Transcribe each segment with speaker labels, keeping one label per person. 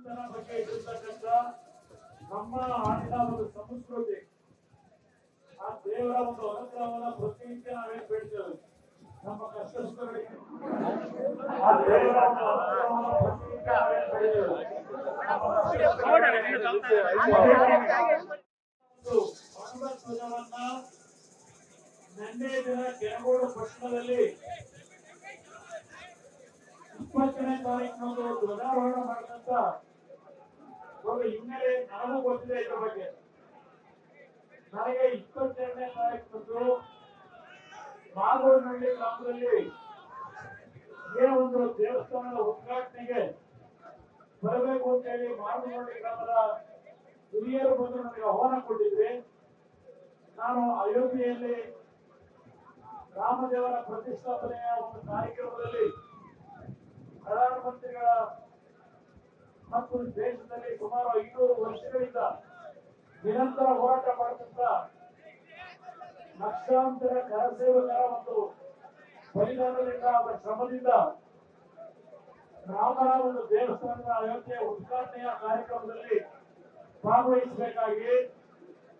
Speaker 1: ಭಗವಂತನ ಬಗ್ಗೆ ಇಟ್ಟಿರ್ತಕ್ಕಂಥ ನಮ್ಮ ನಾಡಿನ ಒಂದು ಸಂಸ್ಕೃತಿ, ಆ ದೇವರ ಒಂದು ಅನುಗ್ರಹವನ್ನ ಪ್ರತಿನಿತ್ಯ ನಾವೇನ್ ಬೇಡ್ತೇವೆ. ನಮ್ಮ ಕಷ್ಟ ಸುಖಗಳಿಗೆ ಆ ದೇವರ ಒಂದು ಅನುಗ್ರಹವನ್ನ ಪ್ರತಿನಿತ್ಯ ನಾವೇನ್ ಬೇಡ್ತೇವೆ. ಹನುಮತ್ ಧ್ವಜವನ್ನ ನಿನ್ನೆ ದಿನ ಕೆರಗೋಡು ಪಟ್ಟಣದಲ್ಲಿ 20ನೇ ತಾರೀಕಿನಂದು ಧ್ವಜಾರೋಹಣ ಮಾಡಿದಂತ ಒಂದು ಹಿನ್ನೆಲೆ ನನಗೂ ಗೊತ್ತಿದೆ. ಇದ್ರ ಬಗ್ಗೆ ನನಗೆ 22ನೇ ತಾರೀಕಿನಂದು ಮಾಗೋನಹಳ್ಳಿ ಗ್ರಾಮದಲ್ಲಿ ಏನೋ ಒಂದು ದೇವಸ್ಥಾನದ ಉದ್ಘಾಟನೆಗೆ ಬರಬೇಕು ಅಂತ ಹೇಳಿ ಮಾಗೋನಹಳ್ಳಿ ಗ್ರಾಮದ ಹಿರಿಯರು ಬಂದು ನನಗೆ ಆಹ್ವಾನ ಕೊಟ್ಟಿದ್ರಿ. ನಾನು ಅಯೋಧ್ಯೆಯಲ್ಲಿ ರಾಮದೇವರ ಪ್ರತಿಷ್ಠಾಪನೆಯ ಒಂದು ಕಾರ್ಯಕ್ರಮದಲ್ಲಿ ಪ್ರಧಾನಮಂತ್ರಿಗಳ ಮತ್ತು ದೇಶದಲ್ಲಿ ಸುಮಾರು 500 ವರ್ಷಗಳಿಂದ ನಿರಂತರ ಹೋರಾಟ ಮಾಡತಕ್ಕ ಲಕ್ಷಾಂತರ ಕರಸೇವಕರ ಒಂದು ಬಲಿದಾನದಿಂದ ಅವರ ಶ್ರಮದಿಂದ ರಾಮನ ಒಂದು ದೇವಸ್ಥಾನದ ಅಯೋಧ್ಯೆಯ ಉದ್ಘಾಟನೆಯ ಕಾರ್ಯಕ್ರಮದಲ್ಲಿ ಭಾಗವಹಿಸಬೇಕಾಗಿ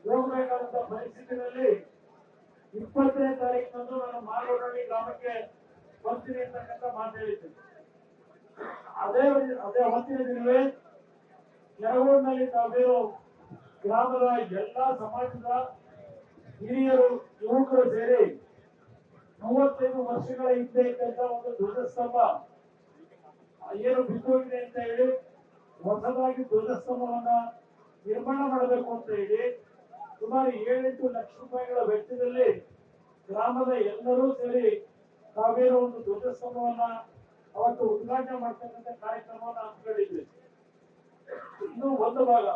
Speaker 1: ಹೋಗಬೇಕಾದಂತ ಪರಿಸ್ಥಿತಿಯಲ್ಲಿ 20ನೇ ತಾರೀಕಿನಂದು ನಾನು ಮಾಗೋನಹಳ್ಳಿ ಗ್ರಾಮಕ್ಕೆ ಬರ್ತೀನಿ ಅಂತಕ್ಕಂಥ ಮಾತು ಹೇಳಿದ್ದೆ. ಅದೇ ಅವತ್ತಿನ ದಿನವೇ ಕೆರಗೋಡಿನಲ್ಲಿ ತಾವೇನು ಗ್ರಾಮದ ಎಲ್ಲಾ ಸಮಾಜದ ಹಿರಿಯರು ಯುವಕರು ಸೇರಿ 35 ವರ್ಷಗಳ ಹಿಂದೆ ಇದ್ದಂತ ಒಂದು ಧ್ವಜಸ್ತಂಭ ಏನು ಬಿದ್ದೋಗಿದೆ ಅಂತ ಹೇಳಿ ಹೊಸದಾಗಿ ಧ್ವಜಸ್ತಂಭವನ್ನ ನಿರ್ಮಾಣ ಮಾಡಬೇಕು ಅಂತ ಹೇಳಿ ಸುಮಾರು 7-8 ಲಕ್ಷ ರೂಪಾಯಿಗಳ ವೆಚ್ಚದಲ್ಲಿ ಗ್ರಾಮದ ಎಲ್ಲರೂ ಸೇರಿ ತಾವೇನೋ ಒಂದು ಧ್ವಜಸ್ತಂಭವನ್ನ ಅವತ್ತು ಉದ್ಘಾಟನೆ ಮಾಡ್ತಕ್ಕಂಥ ಕಾರ್ಯಕ್ರಮವನ್ನು ಹಮ್ಮಿಕೊಂಡಿದ್ವಿ. ಇದು ಒಂದು ಭಾಗ.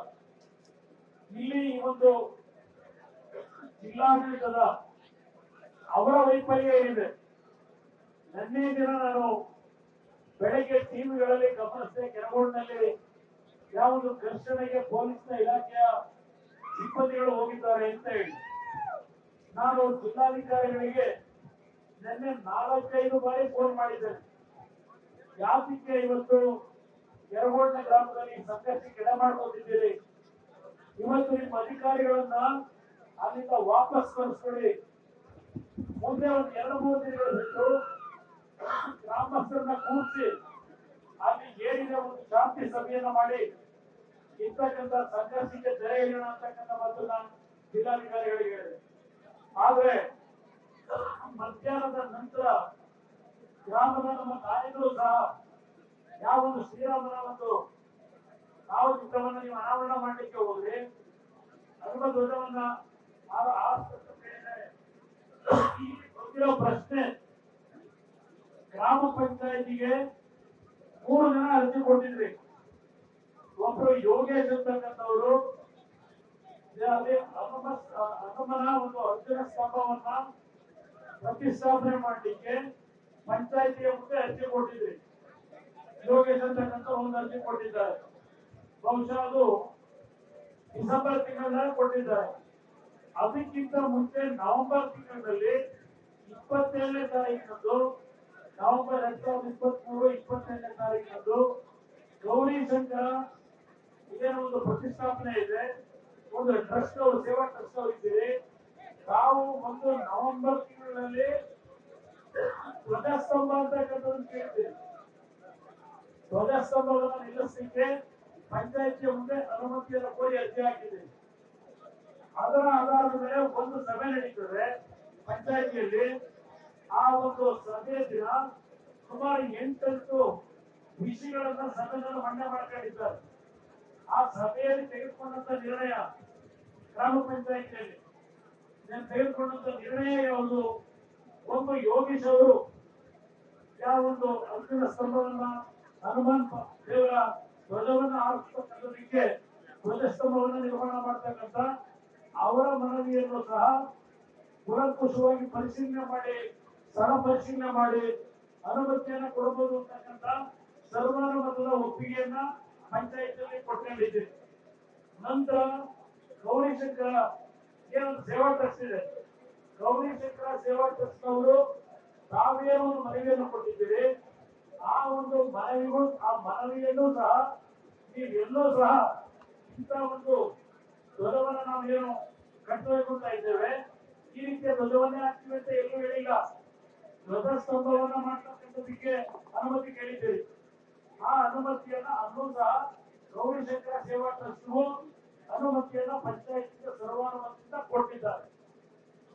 Speaker 1: ಇಲ್ಲಿ ಈ ಒಂದು ಜಿಲ್ಲಾಡಳಿತದ ಅವರ ವೈಫಲ್ಯ ಏನಿದೆ. ನಿನ್ನೆ ದಿನ ನಾನು ಬೆಳಗ್ಗೆ ಟಿವಿಗಳಲ್ಲಿ ಗಮನಿಸಿದೆ, ಕೆರಗೋಡಿನಲ್ಲಿ ಯಾವುದು ಘರ್ಷಣೆಗೆ ಪೊಲೀಸ್ನ ಇಲಾಖೆಯ ಸಿಬ್ಬಂದಿಗಳು ಹೋಗಿದ್ದಾರೆ ಅಂತ ಹೇಳಿ ನಾನು ಜಿಲ್ಲಾಧಿಕಾರಿಗಳಿಗೆ ನಿನ್ನೆ 4-5 ಬಾರಿ ಫೋನ್ ಮಾಡಿದ್ದೇನೆ. ಯಾಕೆ ಇವತ್ತು ಕೆರಗೋಡಿನ ಗ್ರಾಮದಲ್ಲಿ ಸಂಘರ್ಷಕ್ಕೆ ಎಡೆ ಮಾಡ್ಕೊಂಡಿದ್ದೀರಿ? ಇವತ್ತು ನಿಮ್ಮ ಅಧಿಕಾರಿಗಳನ್ನ ಅಲ್ಲಿಂದ ವಾಪಸ್ ಕಳಿಸ್ಕೊಡಿ. ಮುಂದೆ ಒಂದು 2-3 ದಿನಗಳ ಬಿಟ್ಟು ಗ್ರಾಮಸ್ಥರನ್ನ ಕೂರಿಸಿ ಅಲ್ಲಿ ಏನಿದೆ ಒಂದು ಶಾಂತಿ ಸಭೆಯನ್ನ ಮಾಡಿ ಇಂತಕ್ಕಂಥ ಸಂಘರ್ಷಕ್ಕೆ ತೆರೆ ಎಳೆಯೋಣ ಅಂತಕ್ಕಂಥ ಮಾತನ್ನ ಜಿಲ್ಲಾಧಿಕಾರಿಗಳಿಗೆ ಹೇಳಿದೆ. ಆದ್ರೆ ಮಧ್ಯಾಹ್ನದ ನಂತರ ಗ್ರಾಮದ ನಮ್ಮ ನಾಯಕರು ಸಹ ಯಾವೊಂದು ಶ್ರೀರಾಮನ ಒಂದು ಭಾವಚಿತ್ರವನ್ನು ನೀವು ಅನಾವರಣ ಮಾಡಲಿಕ್ಕೆ ಹೋದ್ರೆ ಹನುಮ ಧ್ವಜವನ್ನ ಗೊತ್ತಿರೋ ಪ್ರಶ್ನೆ, ಗ್ರಾಮ ಪಂಚಾಯತಿಗೆ 3 ಜನ ಅರ್ಜಿ ಕೊಟ್ಟಿದ್ರಿ. ಒಬ್ರು ಯೋಗೇಶ್ ಅಂತಕ್ಕಂಥವರು ಹನುಮನ ಒಂದು ಅರ್ಜುನ ಸ್ತಂಭವನ್ನ ಪ್ರತಿಷ್ಠಾಪನೆ ಮಾಡಲಿಕ್ಕೆ ಪಂಚಾಯತಿಯ ಮುಂದೆ ಅರ್ಜಿ ಕೊಟ್ಟಿದ್ರಿ. ಯೋಗೇಶ್ ಅಂತಕ್ಕಂಥ ಒಂದು ಅರ್ಜಿ ಕೊಟ್ಟಿದ್ದಾರೆ. ಬಹುಶಃ ಅದು ಡಿಸೆಂಬರ್ ತಿಂಗಳಲ್ಲಿ ಕೊಟ್ಟಿದ್ದಾರೆ. ಅದಕ್ಕಿಂತ ಮುಂಚೆ ನವೆಂಬರ್ ತಿಂಗಳಲ್ಲಿ 27ನೇ ತಾರೀಕಿನಂದು ನವೆಂಬರ್ 2023 27ನೇ ತಾರೀಕಿನಂದು ಗೌರಿ ಶಂಕರ ಇದೇನೋ ಒಂದು ಪ್ರತಿಷ್ಠಾಪನೆ ಇದೆ, ಒಂದು ಟ್ರಸ್ಟ್ ಅವರು ಸೇವಾ ಟ್ರಸ್ಟ್ ಅವರು ಇದ್ದೀರಿ. ತಾವು ಒಂದು ನವೆಂಬರ್ ತಿಂಗಳಲ್ಲಿ ಧ್ವಜಸ್ತಂಭ ಅಂತಕ್ಕಂಥದ್ದು ಕೇಳ್ತೀರಿ. ಧ್ವಜಸ್ತಂಭವನ್ನು ನಿಲ್ಲಿಸಲಿಕ್ಕೆ ಪಂಚಾಯತಿಯ ಮುಂದೆ ಅನುಮತಿಯನ್ನು ಕೋರಿ ಅರ್ಜಿ ಹಾಕಿದೆ. ಅದರ ಆಧಾರದ ಮೇಲೆ ಒಂದು ಸಭೆ ನಡೀತದೆ ಪಂಚಾಯತಿಯಲ್ಲಿ. ಆ ಒಂದು ಸಭೆಯ ದಿನ ಸುಮಾರು 8 ವಿಷಯಗಳನ್ನ ಸಭೆಯಲ್ಲಿ ಮಂಡನೆ ಮಾಡ್ಕೊಂಡಿದ್ದಾರೆ. ಆ ಸಭೆಯಲ್ಲಿ ತೆಗೆದುಕೊಂಡಂತ ನಿರ್ಣಯ, ಗ್ರಾಮ ಪಂಚಾಯತಿಯಲ್ಲಿ ತೆಗೆದುಕೊಂಡಂತ ನಿರ್ಣಯ ಯಾವುದು? ಒಂದು ಯೋಗೀಶ್ ಅವರು ಯಾವೊಂದು ಅರ್ಜುನ ಸ್ತಂಭವನ್ನ ಹನುಮಾನ್ ದೇವರ ಧ್ವಜವನ್ನ ಆರಿಸತಕ್ಕಂಥದಕ್ಕೆ ಧ್ವಜಸ್ತಂಭವನ್ನು ನಿರ್ಮಾಣ ಮಾಡ್ತಕ್ಕಂಥ ಅವರ ಮನವಿಯನ್ನು ಸಹ ಕೂಲಂಕುಷವಾಗಿ ಪರಿಶೀಲನೆ ಮಾಡಿ, ಸ್ಥಳ ಪರಿಶೀಲನೆ ಮಾಡಿ ಅನುಮತಿಯನ್ನು ಕೊಡಬಹುದು ಅಂತಕ್ಕಂಥ ಸರ್ವಾನುಮತದ ಒಪ್ಪಿಗೆಯನ್ನ ಪಂಚಾಯತಿಯಲ್ಲಿ ಕೊಟ್ಕೊಂಡಿದ್ದೀವಿ. ನಂತರ ಗೌರಿಶಂಕರ ಏನೊಂದು ಸೇವಾ ಟ್ರಸ್ಟ್ ಇದೆ, ಗೌರಿಶಂಕರ ಸೇವಾ ಟ್ರಸ್ಟ್ ಅವರು ತಾವೇನೋ ಒಂದು ಮನವಿಯನ್ನು ಕೊಟ್ಟಿದ್ದೀರಿ. ಆ ಒಂದು ಮನವಿಗೂ ಆ ಮನವಿಯನ್ನು ಸಹ ನೀವೆಲ್ಲೂ ಸಹ ಇಂಥ ಒಂದು ಧ್ವಜವನ್ನ ನಾವೇನು ಕಟ್ಟಬೇಕು ಅಂತ ಇದ್ದೇವೆ, ಈ ರೀತಿಯ ಧ್ವಜವನ್ನೇ ಹಾಕ್ತೀವಿ ಅಂತ ಎಲ್ಲೂ ಹೇಳಿಲ್ಲ. ಧ್ವಜಸ್ತಂಭವನ್ನ ಮಾಡ್ತಕ್ಕಂಥದಕ್ಕೆ ಅನುಮತಿ ಕೇಳಿದ್ದೀರಿ. ಆ ಅನುಮತಿಯನ್ನ ಅಲ್ಲೂ ಸಹ ಗೌರಿಶಂಕರ ಸೇವಾ ಟ್ರಸ್ಟ್ಗೂ ಅನುಮತಿಯನ್ನ ಪಂಚಾಯತ್ಗೆ ಸರ್ವಾನುಮತಿಯಿಂದ ಕೊಟ್ಟಿದ್ದಾರೆ.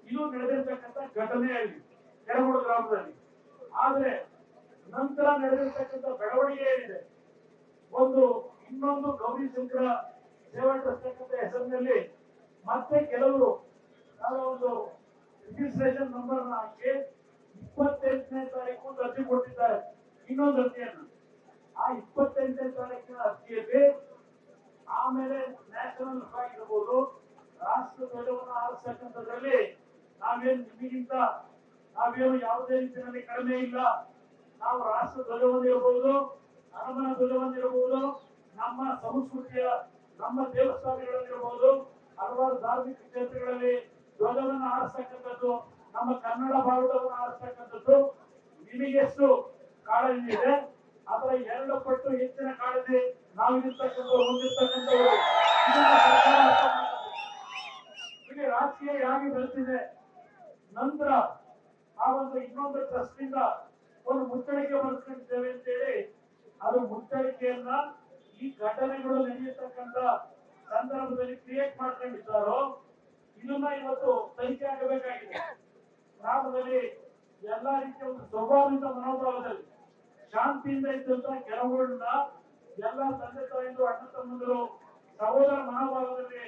Speaker 1: ಇದು ನಡೆದಿರ್ತಕ್ಕಂಥ ಘಟನೆಯಲ್ಲಿ ಕೆಳಗೋಡು ಗ್ರಾಮದಲ್ಲಿ. ಆದ್ರೆ ನಂತರ ನಡೆದಿರ್ತಕ್ಕಂಥ ಬೆಳವಣಿಗೆ ಏನಿದೆ, ಇನ್ನೊಂದು ಗೌರಿಶಂಕರ ಸೇವಾ ಟ್ರಸ್ಟ್ ಹೆಸರಿನಲ್ಲಿ ಮತ್ತೆ ಕೆಲವರು ಒಂದು ರಿಜಿಸ್ಟ್ರೇಷನ್ ನಂಬರ್ ಹಾಕಿ 28ನೇ ತಾರೀಕು ಅರ್ಜಿ ಕೊಟ್ಟಿದ್ದಾರೆ. ಇನ್ನೊಂದು ಅರ್ಜಿಯನ್ನು ಆ 28ನೇ ತಾರೀಕಿನ ಅರ್ಜಿಯಲ್ಲಿ ಆಮೇಲೆ ನ್ಯಾಷನಲ್ ಫ್ಲಾಗ್ ಇರಬಹುದು, ರಾಷ್ಟ್ರ ಧ್ವಜವನ್ನು ಆರಿಸ್ತಕ್ಕಂಥದ್ರಲ್ಲಿ ನಿಮಗಿಂತ ನಾವೇನು ಯಾವುದೇ ರೀತಿಯಲ್ಲಿ ಕಡಿಮೆ ಇಲ್ಲ. ನಾವು ರಾಷ್ಟ್ರ ಧ್ವಜವನ್ನು ಇರಬಹುದು, ಹನುಮನ ಧ್ವಜವನ್ನು ಇರಬಹುದು, ನಮ್ಮ ಸಂಸ್ಕೃತಿಯ ನಮ್ಮ ದೇವಸ್ಥಾನಗಳಲ್ಲಿರಬಹುದು, ಹಲವಾರು ಧಾರ್ಮಿಕ ಕ್ಷೇತ್ರಗಳಲ್ಲಿ ಧ್ವಜವನ್ನು ಆರಿಸ್ತಕ್ಕಂಥದ್ದು, ನಮ್ಮ ಕನ್ನಡ ಬಾವುಟವನ್ನು ಆರಿಸ್ತಕ್ಕಂಥದ್ದು ನಿಮಗೆಷ್ಟು ಕಾಳಜಿ ಇದೆ, ಅದರ 2 ಪಟ್ಟು ಹೆಚ್ಚಿನ ಕಾಳಜಿ ನಾವಿರ್ತಕ್ಕಂಥವ್ರು ಹೊಂದಿರ್ತಕ್ಕಂಥವ್ರು. ಇಲ್ಲಿ ರಾಜಕೀಯ ಹೇಗೆ ಬೆಳೆದಿದೆ. ನಂತರ ಆ ಇನ್ನೊಂದು ಟ್ರಸ್ಟ್ ಇಂದ ಒಂದು ಮುಚ್ಚಳಿಕೆ ಬರ್ಕೊಂಡಿದ್ದೇವೆ ಅಂತೇಳಿ ಅದು ಮುಚ್ಚಳಿಕೆಯನ್ನ ಈ ಘಟನೆಗಳು ನಡೆಯತಕ್ಕಂತ ಸಂದರ್ಭದಲ್ಲಿ ಕ್ರಿಯೇಟ್ ಮಾಡ್ಕೊಂಡಿದ್ದಾರೋ ಇದನ್ನ ಇವತ್ತು ತನಿಖೆ ಆಗಬೇಕಾಗಿದೆ. ಗ್ರಾಮದಲ್ಲಿ ಎಲ್ಲಾ ರೀತಿಯ ಒಂದು ಸ್ವಭಾವದಿಂದ ಮನೋಭಾವದಲ್ಲಿ ಶಾಂತಿಯಿಂದ ಇದ್ದಂತ ಕೆಲವುಗಳನ್ನ ಎಲ್ಲ ತಂದೆ ತಾಯಿಗಳು, ಅಣ್ಣ ತಮ್ಮಂದರು, ಸಹೋದರ ಮನೋಭಾವದಲ್ಲಿ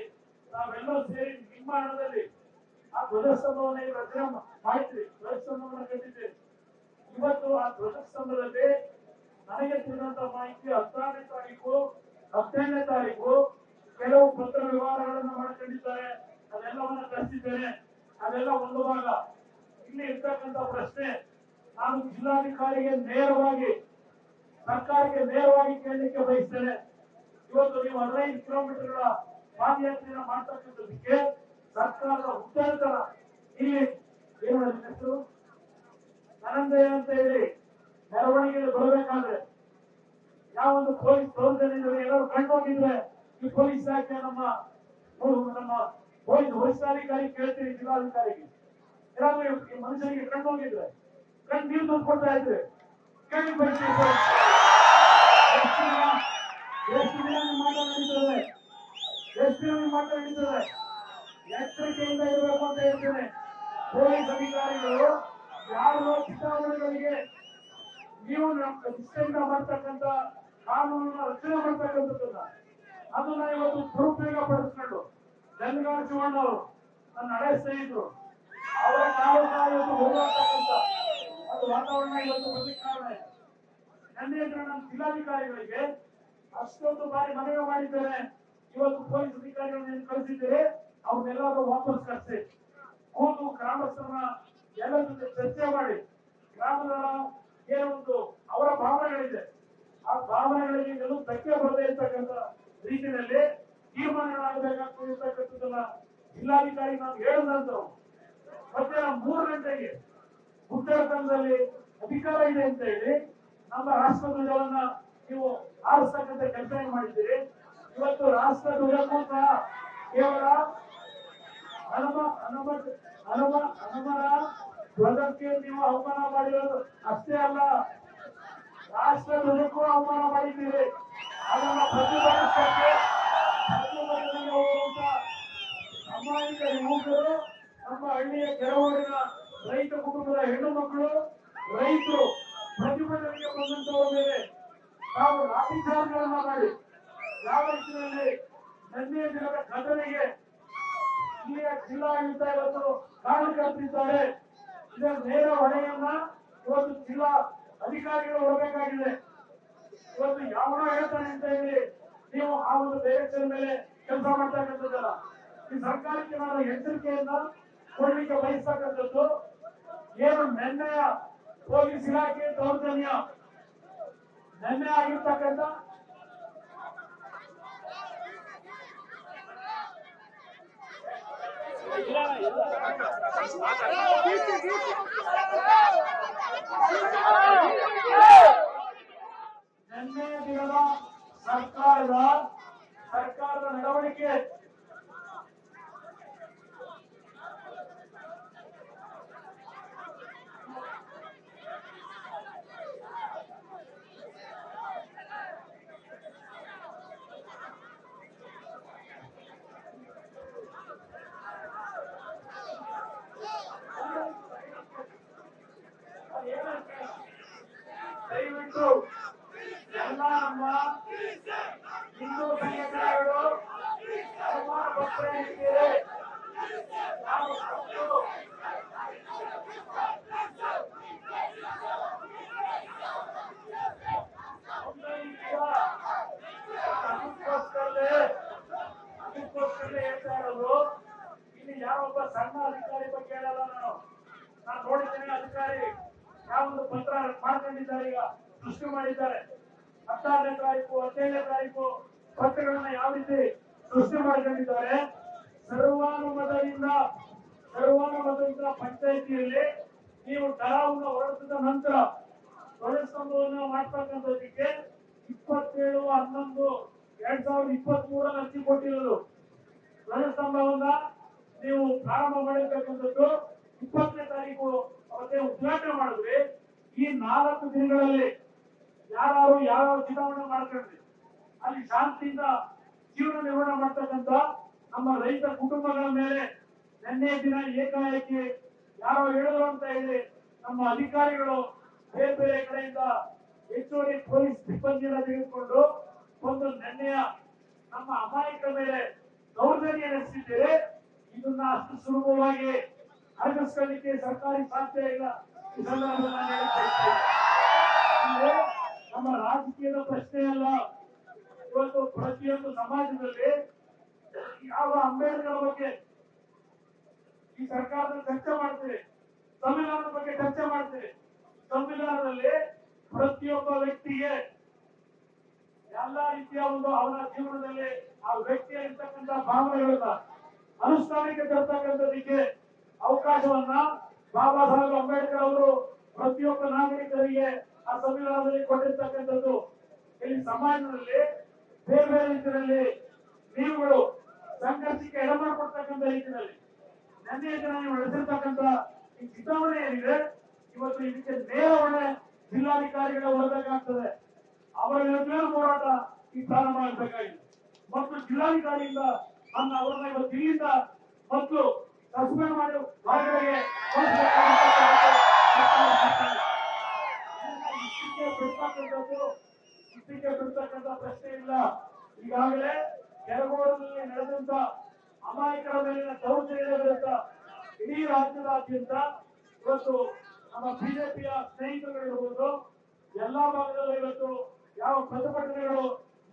Speaker 1: ನಾವೆಲ್ಲರೂ ಸೇರಿ ನಿಮ್ಮ ಹಣದಲ್ಲಿ ಆ ಧ್ವಜಸ್ತಂಭವನ್ನ ರಚನೆ ಮಾಡಿದ್ವಿ, ಧ್ವಜಸ್ತಂಭವನ್ನು ಕಟ್ಟಿದ್ದೇವೆ. ಇವತ್ತು ಆ ಧ್ವಜಸ್ತಂಭದಲ್ಲಿ ನನಗೆ ತಿಳಿದಂತ ಮಾಹಿತಿ 16ನೇ ತಾರೀಕು 17ನೇ ತಾರೀಕು ಕೆಲವು ಪತ್ರ ವ್ಯವಹಾರಗಳನ್ನು ಮಾಡ್ಕೊಂಡಿದ್ದಾರೆ. ಅದೆಲ್ಲವನ್ನ ಕಳಿಸಿದ್ದೇನೆ. ಅದೆಲ್ಲ ಒಂದು ಭಾಗ. ಇಲ್ಲಿ ಇರ್ತಕ್ಕಂಥ ಪ್ರಶ್ನೆ ನಾನು ಜಿಲ್ಲಾಧಿಕಾರಿಗೆ ನೇರವಾಗಿ, ಸರ್ಕಾರಕ್ಕೆ ನೇರವಾಗಿ ಕೇಳಲಿಕ್ಕೆ ಬಯಸ್ತೇನೆ. ಇವತ್ತು ನೀವು 15 ಕಿಲೋಮೀಟರ್ಗಳ ಪಾದಯಾತ್ರೆಯನ್ನು ಮಾಡ್ತಕ್ಕಂಥದಕ್ಕೆ ಸರ್ಕಾರದ ಉತ್ತರತರ ಇಲ್ಲಿ ಏನು ಹೆಸರು ಅನಂತಯ್ಯ ಅಂತ ಹೇಳಿ ಮೆರವಣಿಗೆಯಲ್ಲಿ ಬರಬೇಕಾದ್ರೆ ಯಾವೊಂದು ಪೊಲೀಸ್ ದೌರ್ಜನ್ಯದಲ್ಲಿ ಎಲ್ಲರೂ ಕಂಡೋಗಿದ್ರೆ ಈ ಪೊಲೀಸ್ ಇಲಾಖೆ ನಮ್ಮ ಪೊಲೀಸ್ ವರಿಷ್ಠಾಧಿಕಾರಿ ಕೇಳ್ತೀರಿ, ಜಿಲ್ಲಾಧಿಕಾರಿಗೆ ಏನಾದ್ರು ಈ ಮನುಷ್ಯರಿಗೆ ಕಂಡೋಗಿದ್ರೆ ಕಂಡು ನೀವು ದುಡ್ಡು ಕೊಡ್ತಾ ಇದ್ರೆ ಕೇಳಿ ಬೈತೀವಿ. ಎಷ್ಟು ದಿನ ಮಾಟ ನಡೀತದೆ, ಎಷ್ಟು ದಿನ ಮಾಟ ನಡೀತದೆ. ಎಚ್ಚರಿಕೆಯಿಂದ ಇರಬೇಕು ಅಂತ ಹೇಳ್ತೇನೆ. ಪೊಲೀಸ್ ಅಧಿಕಾರಿಗಳು ಯಾರು ಚುನಾವಣೆಗಳಿಗೆ ನೀವು ನಿಷ್ಠೆಯಿಂದ ಮಾಡ್ತಕ್ಕಂಥ ಕಾನೂನನ್ನ ರಚನೆ ಮಾಡ್ತಕ್ಕಂಥದ್ದನ್ನ ಅದನ್ನ ಇವತ್ತು ದುರುಪಯೋಗ ಪಡಿಸ್ಕೊಂಡು ಗಂಗಾರ ಶಿವಣ್ಣ ಅವರು ನನ್ನ ಹಳೆ ಸ್ನೇಹಿತರು ಅವರ ಕಾಲು ಹೋರಾಡ್ತಕ್ಕಂಥ ಅದು ವಾತಾವರಣ ಇವತ್ತು ಬರ್ಲಿಕ್ಕೆ ಕಾರಣ ಇದೆ. ನನ್ನ ನಮ್ಮ ಜಿಲ್ಲಾಧಿಕಾರಿಗಳಿಗೆ ಅಷ್ಟೊಂದು ಬಾರಿ ಮನವಿ ಮಾಡಿದ್ದೇನೆ. ಇವತ್ತು ಪೊಲೀಸ್ ಅಧಿಕಾರಿಗಳನ್ನ ಕಳಿಸಿದ್ದೀರಿ, ಅವ್ರನ್ನೆಲ್ಲರೂ ವಾಪಸ್ ಕಳಿಸಿ ಕೂತು ಗ್ರಾಮಸ್ಥರನ್ನ ಎಲ್ಲ ಜೊತೆ ಚರ್ಚೆ ಮಾಡಿ ಗ್ರಾಮದ ಏನೊಂದು ಅವರ ಭಾವನೆಗಳಿದೆ ಆ ಭಾವನೆಗಳಿಗೆ ಎಲ್ಲೂ ಧಕ್ಕೆ ಬರದೇ ಇರ್ತಕ್ಕಂಥ ರೀತಿಯಲ್ಲಿ ತೀರ್ಮಾನಗಳಾಗಬೇಕಾಗ್ತದೆ ಇರ್ತಕ್ಕಂಥದ್ದನ್ನ ಜಿಲ್ಲಾಧಿಕಾರಿ ನಾವು ಹೇಳಿದ ನಂತರ ಮಧ್ಯಾಹ್ನ 3 ಗಂಟೆಗೆ ಉತ್ತರಾಖಂಡದಲ್ಲಿ ಅಧಿಕಾರ ಇದೆ ಅಂತ ಹೇಳಿ ನಮ್ಮ ರಾಷ್ಟ್ರ ಧ್ವಜವನ್ನ ನೀವು ಆರಿಸ್ತಕ್ಕಂಥ ಕೆಲಸ ಮಾಡಿದ್ದೀರಿ. ಇವತ್ತು ರಾಷ್ಟ್ರ ಧ್ವಜಕ್ಕೂ ಸಹ ಕೇವಲ ಹನುಮನ ಧ್ವಜಕ್ಕೆ ನೀವು ಅವಮಾನ ಮಾಡಿರೋದು ಅಷ್ಟೇ ಅಲ್ಲ, ರಾಷ್ಟ್ರ ಧ್ವಜಕ್ಕೂ ಅವಮಾನ ಮಾಡಿದ್ದೀರಿ. ಅದನ್ನ ಪ್ರತಿಭಟಿಸಕ್ಕೆ ಅಮಾಯಕ ಯುವಕರು, ನಮ್ಮ ಹಳ್ಳಿಯ ಕೆಳಗೋಡಿನ ರೈತ ಕುಟುಂಬದ ಹೆಣ್ಣು ಮಕ್ಕಳು, ರೈತರು ಪ್ರತಿಭಟನೆಗೆ ಬಂದಂತವರ ಮೇಲೆ ನಾವು ಲಾಠಿಚಾರ್ಜ್ಗಳನ್ನ ಮಾಡಿ ಯಾವ ರೀತಿಯಲ್ಲಿ ನಿನ್ನೆ ದಿನದ ಘಟನೆಗೆ ಇಲ್ಲಿಯ ಜಿಲ್ಲಾಡಳಿತ ಇವತ್ತು ಕಾರಣಕರ್ತಿದ್ದಾರೆ. ಇದರ ನೇರ ಹೊಣೆಯನ್ನ ಇವತ್ತು ಜಿಲ್ಲಾ ಅಧಿಕಾರಿಗಳು ಹೊರಬೇಕಾಗಿದೆ. ಇವತ್ತು ಯಾವನೋ ಹೇಳ್ತಾನೆ ಅಂತ ಹೇಳಿ ನೀವು ಆ ಒಂದು ಡೈರೆಕ್ಷನ್ ಮೇಲೆ ಕೆಲಸ ಮಾಡ್ತಕ್ಕಂಥದ್ದಲ್ಲ. ಈ ಸರ್ಕಾರಕ್ಕೆ ನಾನು ಎಚ್ಚರಿಕೆಯನ್ನ ಕೊಡಲಿಕ್ಕೆ ಬಯಸ್ತಕ್ಕಂಥದ್ದು ಏನು ನಿನ್ನೆಯ ಪೊಲೀಸ್ ಇಲಾಖೆ ದೌರ್ಜನ್ಯ, ನಿನ್ನೆ ಆಗಿರ್ತಕ್ಕಂಥ ನಿನ್ನೆ ದಿನದ ಸರ್ಕಾರದ ನಡವಳಿಕೆ ದಯವಿಟ್ಟು ಎಲ್ಲ ನಮ್ಮ ಹಿಂದೂ ಸಂಘಟನೆಗಳು ಪಕ್ಷ ಅದಕ್ಕೋಸ್ಕರಲೇ ಹೇಳ್ತಾ ಇರೋದು. ಇಲ್ಲಿ ಯಾವೊಬ್ಬ ಸಣ್ಣ ಅಧಿಕಾರಿ ಬಗ್ಗೆ ಹೇಳಲ್ಲ. ನಾನು ನೋಡಿದ್ದೇನೆ. ಅಧಿಕಾರಿ ಯಾವೊಂದು ಪತ್ರ ಮಾಡ್ಕೊಂಡಿದ್ದಾರೆ, ಈಗ ಸೃಷ್ಟಿ ಮಾಡಿದ್ದಾರೆ. 16ನೇ ತಾರೀಕು 15ನೇ ತಾರೀಕು ಪತ್ರಗಳನ್ನ ಯಾವ ರೀತಿ ಸೃಷ್ಟಿ ಮಾಡ್ಕೊಂಡಿದ್ದಾರೆ. ಸರ್ವಾನುಮತದಿಂದ ಪಂಚಾಯಿತಿಯಲ್ಲಿ ನೀವು ಠರಾವನ್ನ ಹೊರಡಿಸಿದ ನಂತರ ಧ್ವಜಸ್ತಂಭವನ್ನು ಮಾಡ್ತಕ್ಕಂಥದಕ್ಕೆ 27/11/2023 ಅರ್ಜಿ ಕೊಟ್ಟಿರೋದು. ಧ್ವಜಸ್ತಂಭವನ್ನ ನೀವು ಪ್ರಾರಂಭ ಮಾಡಿರ್ತಕ್ಕಂಥದ್ದು 20ನೇ ತಾರೀಕು ಅವತ್ತೇ ಉದ್ಘಾಟನೆ ಮಾಡಿದ್ವಿ. ಈ 4 ದಿನಗಳಲ್ಲಿ ಯಾವ ಚುನಾವಣೆ ಮಾಡ್ಕೊಂಡ್ರಿ ಅಲ್ಲಿ ಶಾಂತಿಯಿಂದ ಜೀವನ ನಿರ್ವಹಣೆ ಮಾಡ್ತಕ್ಕಂಥ ನಮ್ಮ ರೈತ ಕುಟುಂಬಗಳ ಮೇಲೆ ನಿನ್ನೆ ದಿನ ಏಕಾಏಕಿ ಯಾರೋ ಹೇಳಿದ್ರು ಅಂತ ಹೇಳಿ ನಮ್ಮ ಅಧಿಕಾರಿಗಳು ಬೇರೆ ಬೇರೆ ಕಡೆಯಿಂದ ಹೆಚ್ಚುವರಿ ಪೊಲೀಸ್ ಸಿಬ್ಬಂದಿಯನ್ನು ತೆಗೆದುಕೊಂಡು ಒಂದು ನಿನ್ನೆಯ ನಮ್ಮ ಅಮಾಯಕರ ಮೇಲೆ ದೌರ್ಜನ್ಯ ನಡೆಸಿದ್ದೇವೆ. ಇದನ್ನ ಅಷ್ಟು ಸುಲಭವಾಗಿ ಅರಗಿಸ್ಕೊಳ್ಳಿಕ್ಕೆ ಸರ್ಕಾರಿ ಸಾಧ್ಯ ಇಲ್ಲ. ಈ ಸಂದರ್ಭದಲ್ಲಿ ನಮ್ಮ ರಾಜಕೀಯದ ಪ್ರಶ್ನೆ ಅಲ್ಲ. ಇವತ್ತು ಪ್ರತಿಯೊಂದು ಸಮಾಜದಲ್ಲಿ ಯಾವ ಅಂಬೇಡ್ಕರ್ ಬಗ್ಗೆ ಈ ಸರ್ಕಾರದಲ್ಲಿ ಚರ್ಚೆ ಮಾಡ್ತೀವಿ, ಸಂವಿಧಾನದ ಬಗ್ಗೆ ಚರ್ಚೆ ಮಾಡ್ತೀವಿ. ಸಂವಿಧಾನದಲ್ಲಿ ಪ್ರತಿಯೊಬ್ಬ ವ್ಯಕ್ತಿಗೆ ಎಲ್ಲಾ ರೀತಿಯ ಒಂದು ಅವರ ಜೀವನದಲ್ಲಿ ಆ ವ್ಯಕ್ತಿಯಲ್ಲಿರ್ತಕ್ಕಂಥ ಭಾವನೆಗಳನ್ನ ಅನುಷ್ಠಾನಕ್ಕೆ ತರ್ತಕ್ಕಂಥದಕ್ಕೆ ಅವಕಾಶವನ್ನ ಬಾಬಾ ಸಾಹೇಬ್ ಅಂಬೇಡ್ಕರ್ ಅವರು ಪ್ರತಿಯೊಬ್ಬ ನಾಗರಿಕರಿಗೆ ಆ ಸಂವಿಧಾನದಲ್ಲಿ ಕೊಟ್ಟಿರ್ತಕ್ಕಂಥದ್ದು. ಇಲ್ಲಿ ಸಮಾಜದಲ್ಲಿ ಬೇರೆ ಬೇರೆ ರೀತಿಯಲ್ಲಿ ನೀವುಗಳು ಸಂಘರ್ಷಕ್ಕೆ ಎಡಮಾಡ್ಕೊಡ್ತಕ್ಕಂಥ ರೀತಿಯಲ್ಲಿ ನಿನ್ನೆ ದಿನ ನೀವು ನಡೆಸಿರ್ತಕ್ಕಂಥ ಈ ಚುನಾವಣೆ ಏನಿದೆ, ಇವತ್ತು ಇದಕ್ಕೆ ನೇರ ಹೊಣೆ ಜಿಲ್ಲಾಧಿಕಾರಿಗಳೇ ಹೊರಬೇಕಾಗ್ತದೆ. ಅವರ ವಿರುದ್ಧ ಹೋರಾಟ ಈ ಪ್ರಾರಂಭ ಆಗಬೇಕಾಗಿದೆ. ಮತ್ತು ಜಿಲ್ಲಾಧಿಕಾರಿಯಿಂದ ಅವರನ್ನ ಇವತ್ತು ಇಲ್ಲಿಂದ ಮತ್ತು ಸಸ್ಪೆಂಡ್ ಮಾಡಿ ಹೊರಗಡೆಗೆ ಬಿಡ್ತಕ್ಕಂಥ ಪ್ರಶ್ನೆ ಇಲ್ಲ. ಈಗಾಗಲೇ ಕೆರಗೋಡದಲ್ಲಿ ನಡೆದಂತ ಅಮಾಯಕರ ಮೇಲಿನ ದೌರ್ಜನ್ಯದ ವಿರುದ್ಧ ಇಡೀ ರಾಜ್ಯದಾದ್ಯಂತ ಇವತ್ತು ನಮ್ಮ ಬಿಜೆಪಿಯ ಸ್ನೇಹಿತರುಗಳಿರ್ಬೋದು ಎಲ್ಲಾ ಭಾಗದಲ್ಲೂ ಇವತ್ತು ಯಾವ ಪ್ರತಿಭಟನೆಗಳು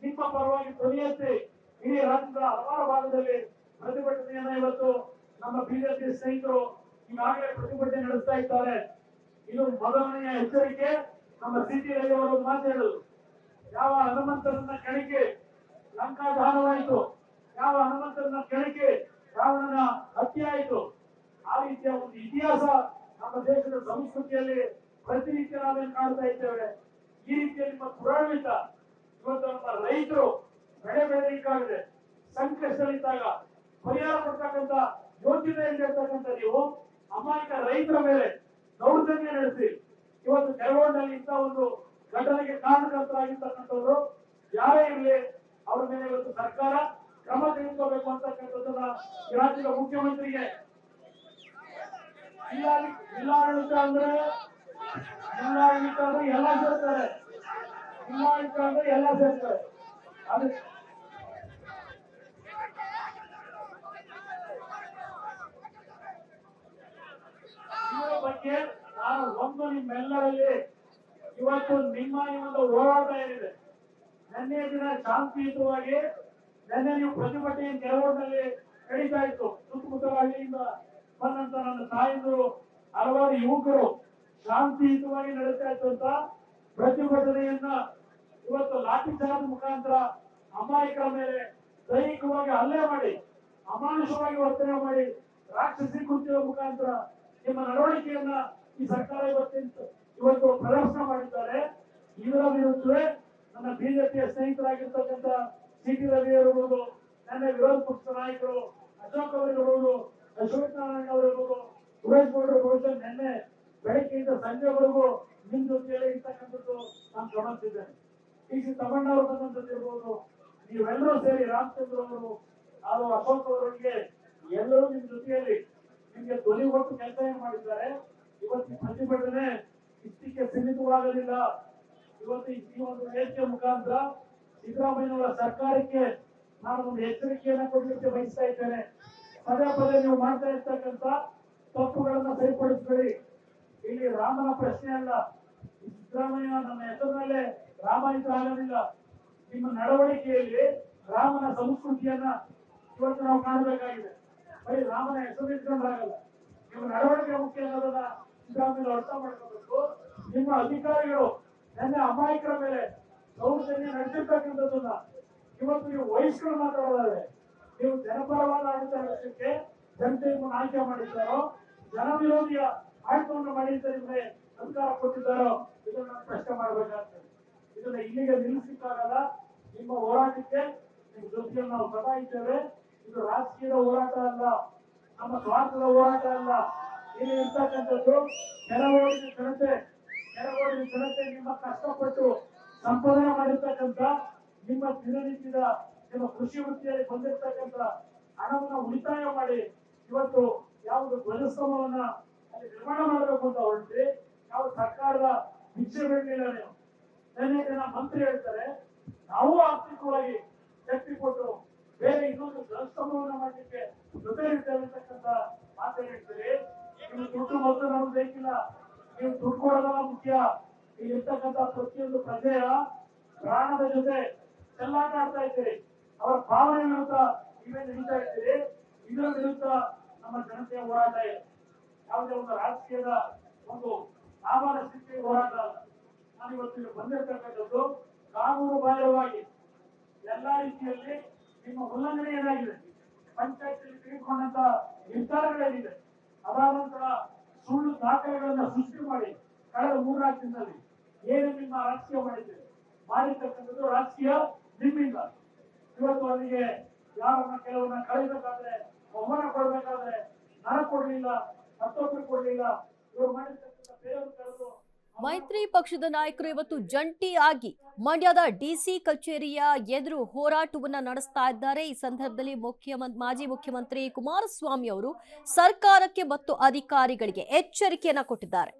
Speaker 1: ನಿಮ್ಮ ಪರವಾಗಿ ಧ್ವನಿಯೆತ್ತಿ ಇಡೀ ರಾಜ್ಯದ ಹಲವಾರು ಭಾಗದಲ್ಲಿ ಪ್ರತಿಭಟನೆಯನ್ನ ಇವತ್ತು ನಮ್ಮ ಬಿಜೆಪಿ ಸ್ನೇಹಿತರು ಈಗಾಗಲೇ ಪ್ರತಿಭಟನೆ ನಡೆಸ್ತಾ ಇದ್ದಾರೆ. ಇದು ಮೊದಲನೆಯ ಎಚ್ಚರಿಕೆ. ನಮ್ಮ ಸಿಟಿ ರವಿ ಅವರು ಮಾತು ಹೇಳುದು, ಯಾವ ಹನುಮಂತರನ್ನ ಕೆಣಕಿ ಲಂಕಾ ದಹನವಾಯಿತು, ಯಾವ ಹನುಮಂತರನ್ನ ಕೆಣಕಿ ರಾವಣನ ಹತ್ಯೆ ಆಯಿತು, ಆ ರೀತಿಯ ಒಂದು ಇತಿಹಾಸ ನಮ್ಮ ದೇಶದ ಸಂಸ್ಕೃತಿಯಲ್ಲಿ ಪ್ರತಿನಿತ್ಯ ನಾವೇನು ಕಾಣ್ತಾ ಇದ್ದೇವೆ. ಈ ರೀತಿಯ ನಿಮ್ಮ ಪುರಾಣಿತ ಇವತ್ತು ನಮ್ಮ ರೈತರು ಬೆಳೆ ಬೆಳೆಯಲಿಕ್ಕಾಗದೆ ಸಂಕಷ್ಟದಲ್ಲಿದ್ದಾಗ ಪರಿಹಾರ ಕೊಡ್ತಕ್ಕಂಥ ಯೋಚನೆ ಇರ್ತಕ್ಕಂಥ ನೀವು ಅಮಾಯಕ ರೈತರ ಮೇಲೆ ದೌರ್ಜನ್ಯ ನಡೆಸಿ ಇವತ್ತು ಕೆರಗೋಡಿನಲ್ಲಿ ಇಂಥ ಒಂದು ಘಟನೆಗೆ ಕಾರಣಕರ್ತರಾಗಿರ್ತಕ್ಕಂಥವ್ರು ಯಾರೇ ಇರಲಿ ಅವರ ಮೇಲೆ ಇವತ್ತು ಸರ್ಕಾರ ಕ್ರಮ ತೆಗೆದುಕೋಬೇಕು ಅಂತಕ್ಕಂಥದ್ದನ್ನ ಈ ರಾಜ್ಯದ ಮುಖ್ಯಮಂತ್ರಿಗೆ ಜಿಲ್ಲಾಡಳಿತ ಅಂದ್ರೆ ಎಲ್ಲ ಸೇರ್ತಾರೆ. ಜಿಲ್ಲಾಡಳಿತ ಅಂದ್ರೆ ಎಲ್ಲ ಸೇರ್ತಾರೆ. ಅದು ಇದರ ಬಗ್ಗೆ ನಾನು ಒಂದು ನಿಮ್ಮೆಲ್ಲರಲ್ಲಿ ಇವತ್ತು ನಿಮ್ಮ ಈ ಒಂದು ಹೋರಾಟ ಏನಿದೆ, ನಿನ್ನೆ ದಿನ ಶಾಂತಿಯುತವಾಗಿ ನಿನ್ನೆ ನೀವು ಪ್ರತಿಭಟನೆ ಕೆರಗೋಡಿನಲ್ಲಿ ನಡೀತಾ ಇತ್ತು. ಸುತ್ತಮುತ್ತಲ ಹಳ್ಳಿಯಿಂದ ಬಂದಂತ ನನ್ನ ತಾಯಂದಿರು ಹಲವಾರು ಯುವಕರು ಶಾಂತಿಯುತವಾಗಿ ನಡೀತಾ ಇದ್ದಂತ ಪ್ರತಿಭಟನೆಯನ್ನ ಇವತ್ತು ಲಾಠಿ ಚಾರ್ಜ್ ಮುಖಾಂತರ ಅಮಾಯಕರ ಮೇಲೆ ದೈಹಿಕವಾಗಿ ಹಲ್ಲೆ ಮಾಡಿ ಅಮಾನುಷವಾಗಿ ವರ್ತನೆ ಮಾಡಿ ರಾಕ್ಷಸಿ ಕೃತ್ಯದ ಮುಖಾಂತರ ನಿಮ್ಮ ನಡವಳಿಕೆಯನ್ನ ಈ ಸರ್ಕಾರ ಇವತ್ತು ಪ್ರದರ್ಶನ ಮಾಡಿದ್ದಾರೆ. ಇದರ ವಿರುದ್ಧವೇ ನನ್ನ ಬಿಜೆಪಿಯ ಸ್ನೇಹಿತರಾಗಿರ್ತಕ್ಕಂಥ ಸಿ.ಟಿ. ರವಿ ಇರಬಹುದು, ನನ್ನ ವಿರೋಧ ಪಕ್ಷದ ನಾಯಕರು ಅಶೋಕ್ ಅವರಿರಬಹುದು, ಅಶ್ವಥ್ ನಾರಾಯಣ ಅವರಿರ್ಬೋದು, ಸುರೇಶ್ ಗೌಡರು ಬಹುಶಃ ನಿನ್ನೆ ಬೆಳಗ್ಗೆಯಿಂದ ಸಂಜೆವರೆಗೂ ನಿಮ್ ಜೊತೆಯಲ್ಲೇ ಇರ್ತಕ್ಕಂಥದ್ದು ನಾನು ಗಮನಿಸಿದ್ದೇನೆ. ಈಗ ತಮ್ಮಣ್ಣವರು ಬಂದಂತದ್ದಿರ್ಬೋದು, ನೀವೆಲ್ಲರೂ ಸೇರಿ ರಾಮಚಂದ್ರ ಅವರು ಹಾಗೂ ಅಶೋಕ್ ಅವರಿಗೆ ಎಲ್ಲರೂ ನಿಮ್ ಜೊತೆಯಲ್ಲಿ ನಿಮ್ಗೆ ಧ್ವನಿ ಕೊಟ್ಟು ಕೆಲಸ ಏನ್ ಮಾಡಿದ್ದಾರೆ. ಇವತ್ತು ಪ್ರತಿಭಟನೆ ಇಷ್ಟಕ್ಕೆ ಸೀಮಿತವಾಗಲಿಲ್ಲ. ಇವತ್ತು ಈ ಒಂದು ವೇದಿಕೆ ಮುಖಾಂತರ ಸಿದ್ದರಾಮಯ್ಯನವರ ಸರ್ಕಾರಕ್ಕೆ ನಾನು ಒಂದು ಎಚ್ಚರಿಕೆಯನ್ನ ಕೊಡಲಿಕ್ಕೆ ಬಯಸ್ತಾ ಇದ್ದೇನೆ. ಪದೇ ಪದೇ ನೀವು ಮಾಡ್ತಾ ಇರ್ತಕ್ಕಂಥ ತಪ್ಪುಗಳನ್ನ ಸರಿಪಡಿಸಬೇಡಿ. ಇಲ್ಲಿ ರಾಮನ ಪ್ರಶ್ನೆ ಅಲ್ಲ. ಸಿದ್ದರಾಮಯ್ಯ ನನ್ನ ಹೆಸರಿನಲ್ಲೇ ರಾಮ ಇದ್ರೆ ಆಗೋದಿಲ್ಲ. ನಿಮ್ಮ ನಡವಳಿಕೆಯಲ್ಲಿ ರಾಮನ ಸಂಸ್ಕೃತಿಯನ್ನ ಇವತ್ತು ನಾವು ಕಾಣಬೇಕಾಗಿದೆ. ಬರೀ ರಾಮನ ಹೆಸರು ಇಟ್ಕೊಂಡ್ರಾಗಲ್ಲ. ನಿಮ್ಮ ನಡವಳಿಕೆ ಮುಖ್ಯ ಅನ್ನೋದನ್ನ ಸಿದ್ದರಾಮಯ್ಯ ಅರ್ಥ ಮಾಡ್ಕೋಬೇಕು. ನಿಮ್ಮ ಅಧಿಕಾರಿಗಳು ನನ್ನ ಅಮಾಯಕರ ಮೇಲೆ ದೌರ್ಜನ್ಯ ನಡೆಸಿರ್ತಕ್ಕಂಥದ್ದನ್ನ ಇವತ್ತು ನೀವು ವಹಿಸ್ಕೊಂಡು ಮಾತಾಡೋದಾದ್ರೆ, ನೀವು ಜನಪರವಾದ ಆಡಳಿತ ನಡೆಸಲಿಕ್ಕೆ ಜನತೆ ನಿಮ್ಮನ್ನು ಆಯ್ಕೆ ಮಾಡಿದ್ದಾರೋ, ಜನ ವಿರೋಧಿಯ ಆಡಳಿತವನ್ನು ಮಾಡಿದ್ದರಿಂದ ಅಧಿಕಾರ ಕೊಟ್ಟಿದ್ದಾರೋ, ಇದನ್ನ ಪ್ರಶ್ನೆ ಮಾಡಬೇಕಾಗ್ತದೆ. ಇದನ್ನ ಇಲ್ಲಿಗೆ ನಿಲ್ಲಿಸಲಿಕ್ಕಾಗಲ್ಲ. ನಿಮ್ಮ ಹೋರಾಟಕ್ಕೆ ನಿಮ್ಮ ಜೊತೆಯಲ್ಲಿ ನಾವು ಸದಾ ಇದ್ದೇವೆ. ಇದು ರಾಜಕೀಯದ ಹೋರಾಟ ಅಲ್ಲ, ನಮ್ಮ ಸ್ವಾರ್ಥದ ಹೋರಾಟ ಅಲ್ಲ. ಇಲ್ಲಿ ಇರ್ತಕ್ಕಂಥದ್ದು ನೆರವೋಡಿನ ಜನತೆ ನಿಮ್ಮ ಕಷ್ಟಪಟ್ಟು ಸಂಪಾದನೆ ಮಾಡಿರ್ತಕ್ಕಂಥ ನಿಮ್ಮ ದಿನನಿತ್ಯದ ನಿಮ್ಮ ಕೃಷಿ ವೃತ್ತಿಯಲ್ಲಿ ಬಂದಿರತಕ್ಕಂಥ ಹಣವನ್ನು ಉಳಿತಾಯ ಮಾಡಿ ಇವತ್ತು ಯಾವುದು ಧ್ವಜಸ್ತಂಭವನ್ನ ಅಲ್ಲಿ ನಿರ್ಮಾಣ ಮಾಡಬೇಕು ಅಂತ ಹೊರಟ್ರಿ. ಯಾವ ಸರ್ಕಾರದ ಭಿಕ್ಷೆ ಬೇಡಲಿಲ್ಲ ನೀವು. ನಿನ್ನೆ ಜನ ಮಂತ್ರಿ ಹೇಳ್ತಾರೆ ನಾವು ಆರ್ಥಿಕವಾಗಿ ಶಕ್ತಿ ಕೊಟ್ಟು ಬೇರೆ ಇನ್ನೊಂದು ಧ್ವಜಸ್ತಂಭವನ್ನ ಮಾಡಲಿಕ್ಕೆ ಜೊತೆ ಇರ್ತೇವೆ ಅಂತಕ್ಕಂಥ ಮಾತು ಹೇಳ್ತೀರಿ. ನೀವು ದುಡ್ಡು ಮೊದಲು ನಮ್ಗೆ ಬೇಕಿಲ್ಲ, ನೀವು ದುಡ್ಡು ಕೊಡೋದಲ್ಲ ಮುಖ್ಯ. ಇಲ್ಲಿರ್ತಕ್ಕಂಥ ಪ್ರತಿಯೊಂದು ಪ್ರಜೆಯ ಪ್ರಾಣದ ಜೊತೆ ಚೆಲ್ಲಾಟ ಆಡ್ತಾ ಇದ್ದೀರಿ. ಅವರ ಭಾವನೆ ವಿರುದ್ಧ ನೀವೇ ನಡೀತಾ ಇದ್ದೀರಿ. ಇದರ ವಿರುದ್ಧ ನಮ್ಮ ಜನತೆಯ ಹೋರಾಟ ಇದೆ. ಯಾವುದೇ ಒಂದು ರಾಜಕೀಯದ ಒಂದು ಆಭಾರ ಸ್ಥಿತಿಯ ಹೋರಾಟ ಅಲ್ಲ. ನಾನು ಇವತ್ತು ಬಂದಿರತಕ್ಕಂಥದ್ದು ಕಾನೂನು ಬಾಹಿರವಾಗಿ ಎಲ್ಲಾ ರೀತಿಯಲ್ಲಿ ನಿಮ್ಮ ಉಲ್ಲಂಘನೆ ಏನಾಗಿದೆ, ಪಂಚಾಯತ್ ತೆಗೆದುಕೊಂಡಂತ ನಿರ್ಧಾರಗಳೇನಿದೆ, ಅದಾದ ನಂತರ ಸುಳ್ಳು ದಾಖಲೆಗಳನ್ನ ಸೃಷ್ಟಿ ಮಾಡಿ ಕಳೆದ 3-4 ದಿನದಲ್ಲಿ ಏನು ನಿಮ್ಮ ರಾಜಕೀಯ ಮಾಡಿರ್ತಕ್ಕಂಥದ್ದು ರಾಜಕೀಯ ನಿಮ್ಮಿಂದ. ಇವತ್ತು ಅವರಿಗೆ ಯಾರನ್ನ ಕೆಲವನ್ನ ಕಳಿಬೇಕಾದ್ರೆ, ಬಹುಮಾನ ಕೊಡ್ಬೇಕಾದ್ರೆ ನರ ಕೊಡ್ಲಿಲ್ಲ, ಮತ್ತೊಬ್ಬರು ಕೊಡ್ಲಿಲ್ಲ, ಇವರು ಮಾಡಿರ್ತಕ್ಕಂಥ ಬೇರೆಯವರು ಕರೆದು
Speaker 2: ಮೈತ್ರಿ ಪಕ್ಷದ ನಾಯಕರು ಇವತ್ತು ಜಂಟಿಯಾಗಿ ಮಂಡ್ಯದ ಡಿಸಿ ಕಚೇರಿಯ ಎದುರು ಹೋರಾಟವನ್ನ ನಡೆಸ್ತಾ ಇದ್ದಾರೆ. ಈ ಸಂದರ್ಭದಲ್ಲಿ ಮಾಜಿ ಮುಖ್ಯಮಂತ್ರಿ ಕುಮಾರಸ್ವಾಮಿ ಅವರು ಸರ್ಕಾರಕ್ಕೆ ಮತ್ತು ಅಧಿಕಾರಿಗಳಿಗೆ ಎಚ್ಚರಿಕೆಯನ್ನ ಕೊಟ್ಟಿದ್ದಾರೆ.